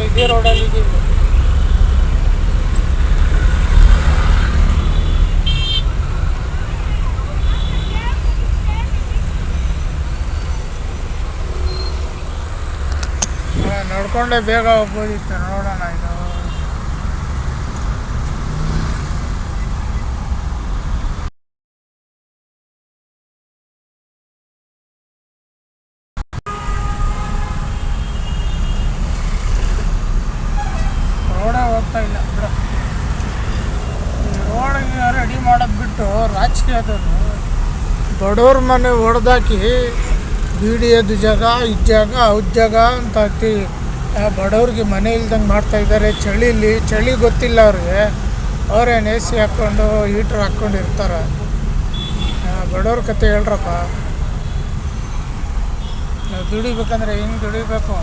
ಇದೇ ರೋಡಲ್ಲಿ ಇದ್ದೀವಿ. ನಡ್ಕೊಂಡೆ ಬೇಗ ಹೋಗ್ಬೋದಿತ್ತು. ನೋಡೋಣ ಇದು ರೋಡೇ ಹೋಗ್ತಾ ಇಲ್ಲ ಬಿಡ. ಈ ರೋಡಿಗೆ ರೆಡಿ ಮಾಡೋದು ಬಿಟ್ಟು ರಾಜಕೀಯದವರು ಬಡವ್ರ ಮನೆ ಹೊಡೆದಾಕಿ ಬೀಡಿಯೋದು ಜಾಗ ಇದು ಜಾಗ ಅವ್ರ ಜಾಗ ಅಂತ ಹಾಕಿ ಬಡವ್ರಿಗೆ ಮನೆ ಇಲ್ದಂಗೆ ಮಾಡ್ತಾಯಿದ್ದಾರೆ. ಚಳಿ ಗೊತ್ತಿಲ್ಲ ಅವ್ರಿಗೆ. ಅವ್ರೇನು ಎ ಸಿ ಹಾಕ್ಕೊಂಡು ಹೀಟ್ರ್ ಹಾಕ್ಕೊಂಡು ಇರ್ತಾರೆ. ಬಡವ್ರ ಕತೆ ಹೇಳ್ರಪ್ಪ. ನಾವು ದುಡಿಬೇಕಂದ್ರೆ ಹೆಂಗೆ ದುಡಿಬೇಕು?